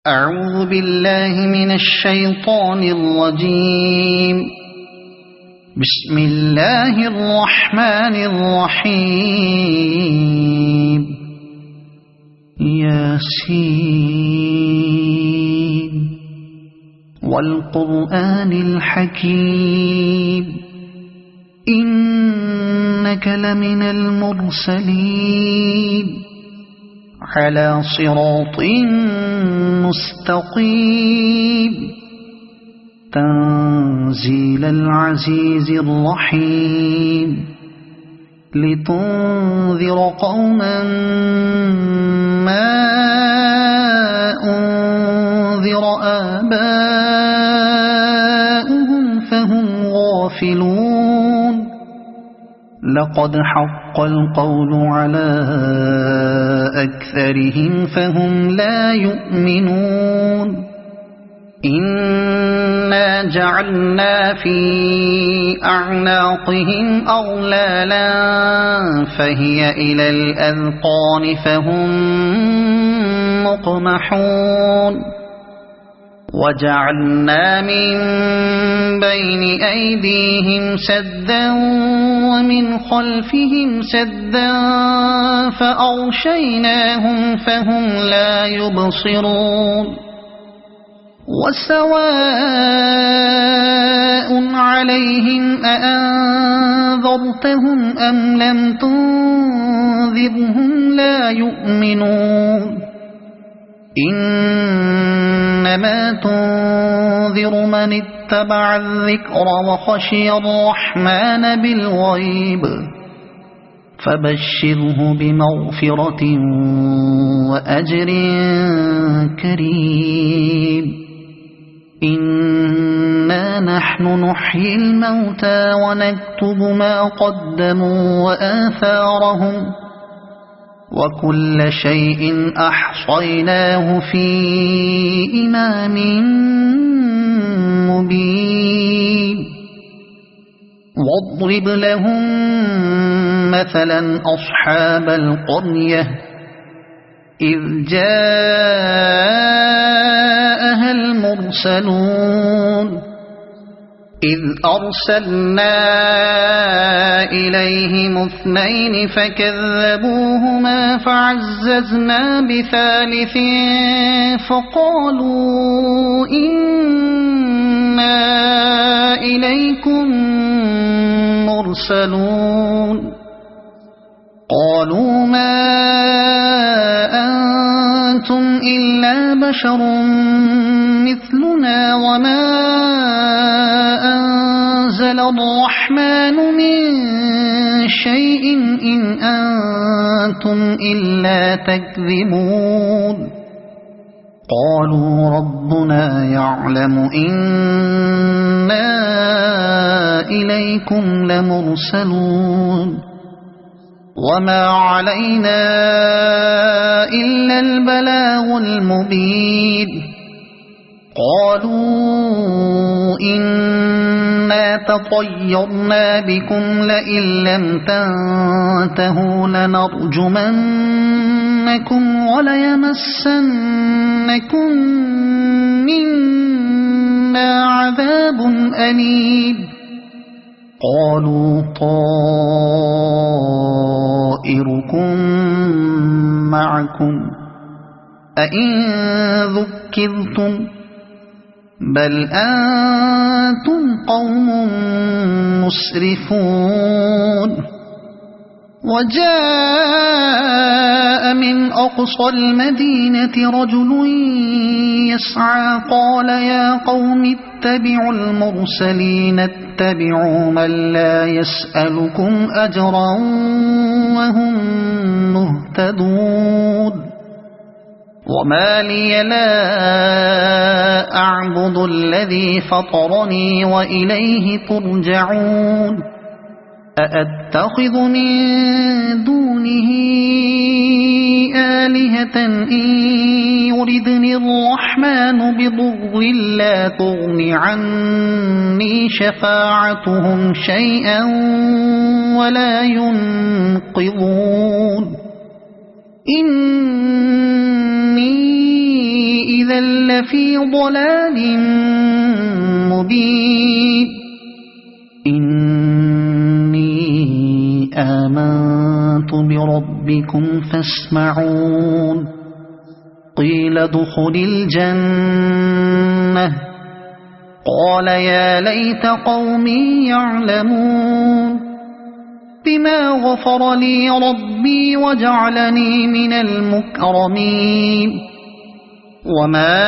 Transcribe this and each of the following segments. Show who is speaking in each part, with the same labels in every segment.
Speaker 1: أعوذ بالله من الشيطان الرجيم. بسم الله الرحمن الرحيم. ياسين والقرآن الحكيم إنك لمن المرسلين على صراط مستقيم تنزيل العزيز الرحيم لتنذر قوما ما أنذر آباؤهم فهم غافلون. لقد حق القول على أكثرهم فهم لا يؤمنون. إنا جعلنا في أعناقهم أغلالا فهي إلى الأذقان فهم مقمحون. وجعلنا من بين أيديهم سدا ومن خلفهم سدا فأغشيناهم فهم لا يبصرون. وسواء عليهم أأنذرتهم أم لم تنذرهم لا يؤمنون. إنما تنذر من اتبع الذكر وخشي الرحمن بالغيب فبشره بمغفرة وأجر كريم. إنا نحن نحيي الموتى ونكتب ما قدموا وآثارهم وكل شيء أحصيناه في إمام مبين. واضرب لهم مثلا أصحاب القرية إذ جاءها المرسلون إذ أرسلنا إليهم اثنين فكذبوهما فعززنا بثالث فقالوا إنا إليكم مرسلون. قالوا ما أنتم إلا بشر مثلنا وما أنزل الرحمن من شيء إن أنتم إلا تكذبون. قالوا ربنا يعلم إنا إليكم لمرسلون وما علينا إلا البلاغ المبين. قالوا إنا تطيرنا بكم لئن لم تنتهوا لنرجمنكم وليمسنكم منا عذاب أليم. قالوا طائركم معكم أئن ذكرتم بل أنتم قوم مسرفون. وجاء من أقصى المدينة رجل يسعى قال يا قوم اتبعوا المرسلين اتبعوا من لا يسألكم أجرا وهم مهتدون. وما لي لا أعبد الذي فطرني وإليه ترجعون. أأتخذ من دونه آلهة إن يردني الرحمن بضر لا تغن عني شفاعتهم شيئا ولا ينقذون. إني إذا لفي ضلال مبين إني آمنت بربكم فاسمعون قيل ادخل الجنة قال يا ليت قومي يعلمون بما غفر لي ربي وجعلني من المكرمين وما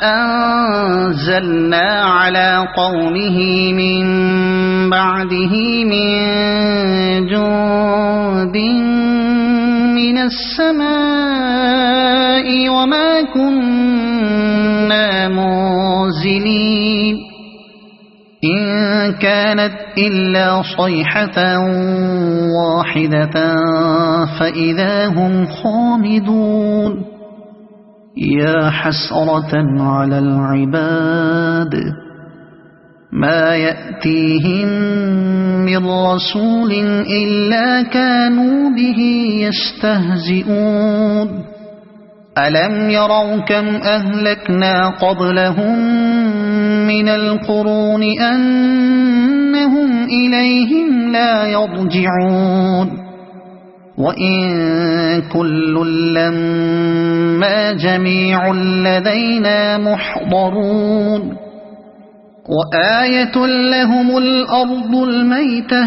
Speaker 1: أنزلنا على قومه من بعده من جند من السماء وما كنا منزلين إن كانت إلا صيحة واحدة فإذا هم خامدون يا حسرة على العباد ما يأتيهم من رسول إلا كانوا به يستهزئون ألم يروا كم أهلكنا قبلهم من القرون أنهم إليهم لا يرجعون وإن كل لما جميع لدينا محضرون وآية لهم الأرض الميتة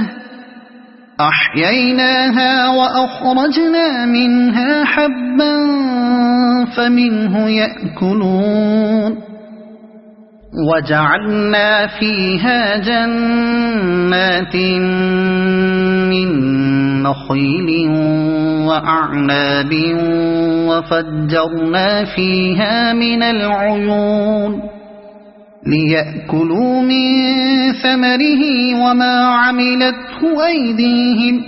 Speaker 1: أحييناها وأخرجنا منها حبا فمنه يأكلون وجعلنا فيها جنات من نخيل وأعناب وفجرنا فيها من العيون ليأكلوا من ثمره وما عملته أيديهم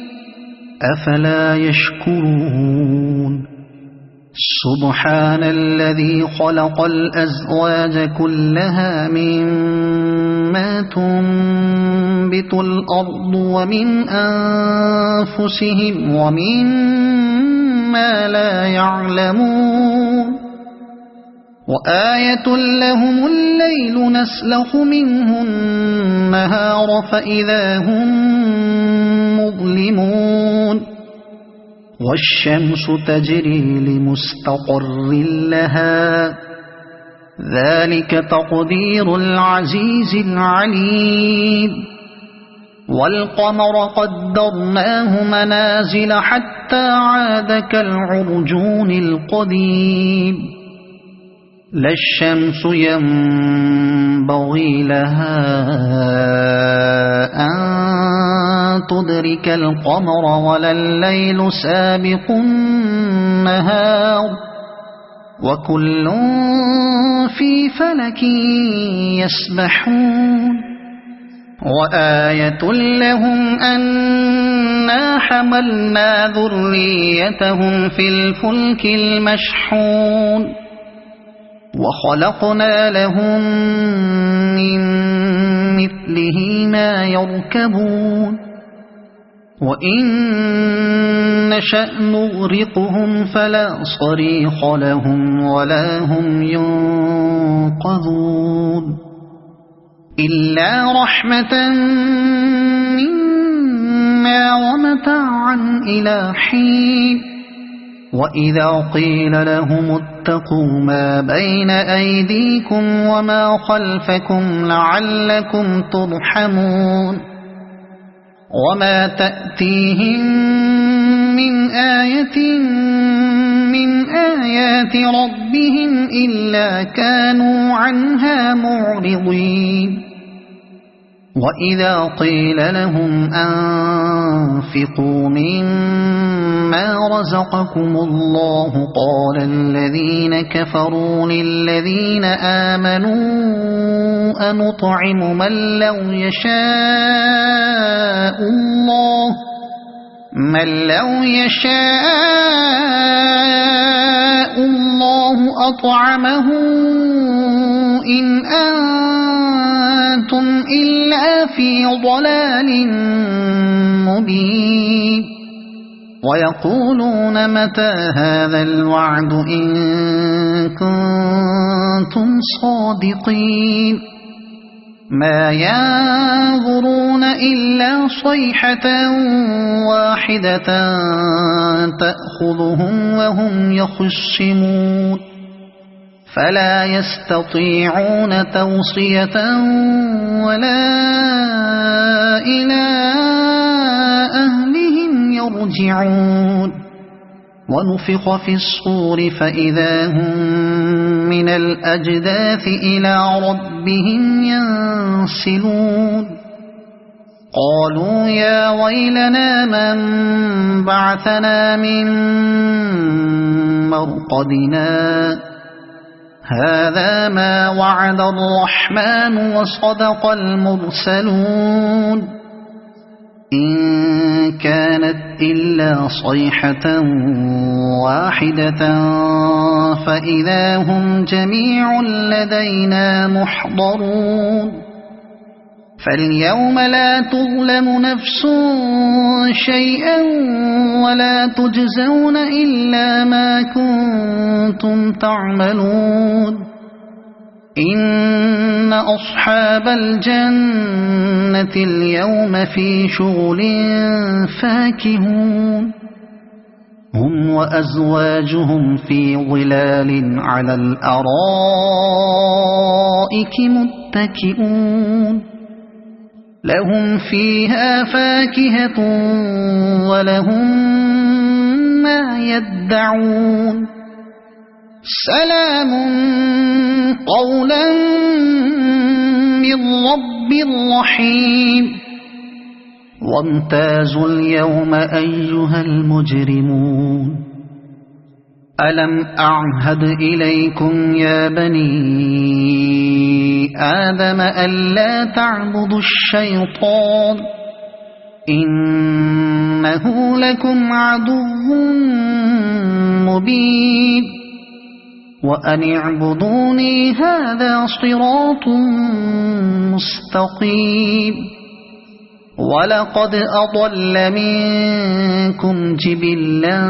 Speaker 1: أفلا يشكرون سبحان الذي خلق الأزواج كلها مما تنبت الأرض ومن أنفسهم ومما لا يعلمون وآية لهم الليل نسلخ منه النهار فإذا هم مظلمون والشمس تجري لمستقر لها ذلك تقدير العزيز العليم والقمر قدرناه منازل حتى عاد كالعرجون القديم لا الشمس ينبغي لها أن تدرك القمر ولا الليل سابق النهار وكل في فلك يسبحون وآية لهم أنا حملنا ذريتهم في الفلك المشحون وخلقنا لهم من مثله ما يركبون وإن نشأ نغرقهم فلا صريخ لهم ولا هم ينقذون إلا رحمة منا ومتاعا إلى حين وإذا قيل لهم اتقوا ما بين أيديكم وما خلفكم لعلكم ترحمون وما تأتيهم من آية من آيات ربهم إلا كانوا عنها معرضين وإذا قيل لهم أنفقوا مما رزقكم الله قال الذين كفروا للذين آمنوا أنطعم من لو يشاء الله أطعمه إن أنتم إلا في ضلال مبين ويقولون متى هذا الوعد إن كنتم صادقين ما ينظرون إلا صيحة واحدة تأخذهم وهم يخصمون فلا يستطيعون توصية ولا إلى أهلهم يرجعون ونفخ في الصور فإذا هم من الأجداث إلى ربهم ينسلون قالوا يا ويلنا من بعثنا من مرقدنا هذا ما وعد الرحمن وصدق المرسلون إن كانت إلا صيحة واحدة فإذا هم جميع لدينا محضرون فاليوم لا تظلم نفس شيئا ولا تجزون إلا ما كنتم تعملون إن أصحاب الجنة اليوم في شغل فاكهون هم وأزواجهم في ظلال على الأرائك متكئون لهم فيها فاكهة ولهم ما يدعون سلام قولا من رب رحيم وامتازوا اليوم أيها المجرمون ألم أعهد إليكم يا بني آدم ألا تعبدوا الشيطان إنه لكم عدو مبين وأن اعبدوني هذا صراط مستقيم ولقد أضل منكم جبلا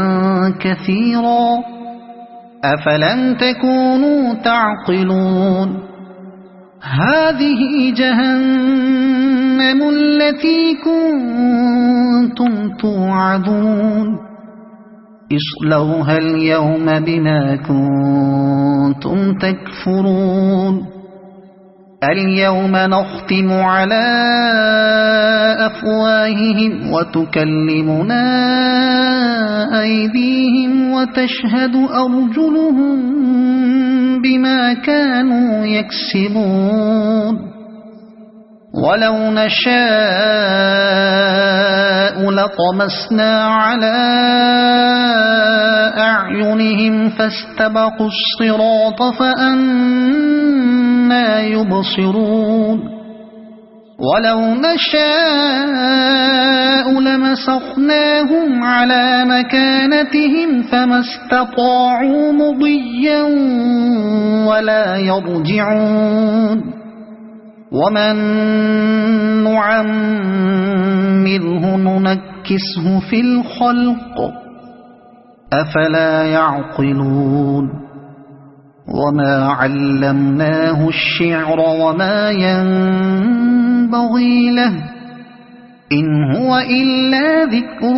Speaker 1: كثيرا أفلم تكونوا تعقلون هذه جهنم التي كنتم توعدون اصلوها اليوم بما كنتم تكفرون اليوم نختم على أفواههم وتكلمنا أيديهم وتشهد أرجلهم بما كانوا يكسبون ولو نشاء لطمسنا على أعينهم فاستبقوا الصراط فأنى يبصرون ولو نشاء لمسخناهم على مكانتهم فما استطاعوا مضيا ولا يرجعون ومن نعمره ننكسه في الخلق أفلا يعقلون وما علمناه الشعر وما ينبغي له إن هو إلا ذكر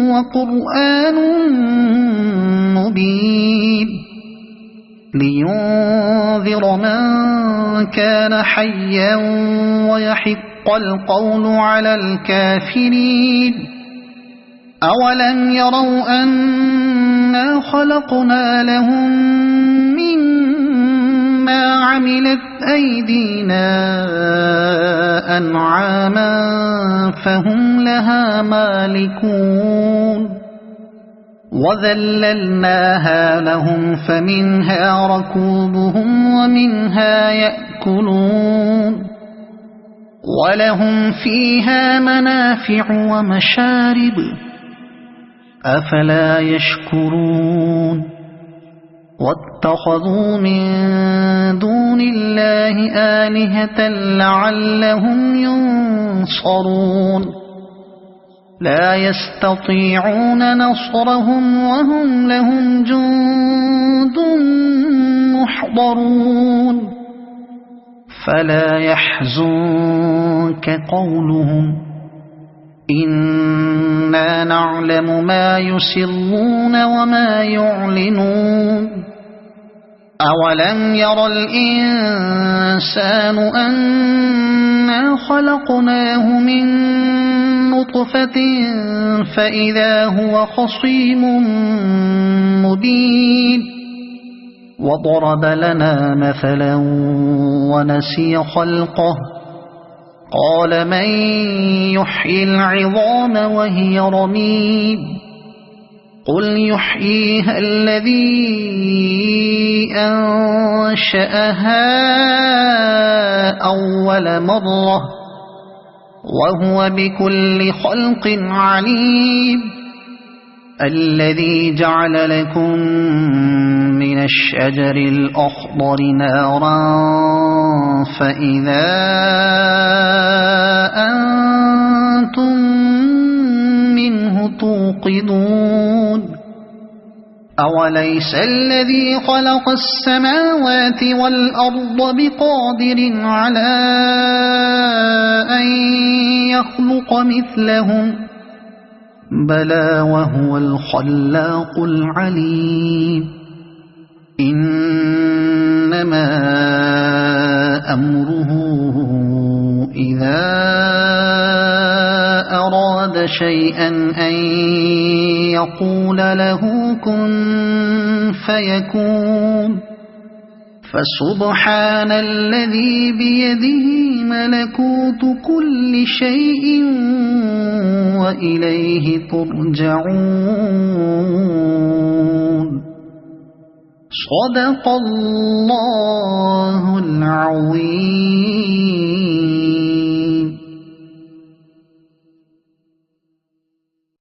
Speaker 1: وقرآن مبين لينذر من كان حيا ويحق القول على الكافرين أولم يروا أنا خلقنا لهم مما عملت أيدينا أنعاما فهم لها مالكون وذللناها لهم فمنها ركوبهم ومنها يأكلون ولهم فيها منافع ومشارب أفلا يشكرون واتخذوا من دون الله آلهة لعلهم ينصرون لا يستطيعون نصرهم وهم لهم جند محضرون فلا يحزنك قولهم إنا نعلم ما يسرون وما يعلنون أولم ير الإنسان أنا خلقناه من نطفة فإذا هو خصيم مبين وضرب لنا مثلا ونسي خلقه قال من يحيي العظام وهي رميم قل يحييها الذي أنشأها أول مرة وهو بكل خلق عليم الذي جعل لكم من الشجر الأخضر نارا فإذا أنتم منه توقدون أوليس الذي خلق السماوات والأرض بقادر على أن يخلق مثلهم بلى وهو الخلاق العليم إنما أمره إذا أراد شيئا أن يقول له كن فيكون فسبحان الذي بيده ملكوت كل شيء وإليه ترجعون صدق الله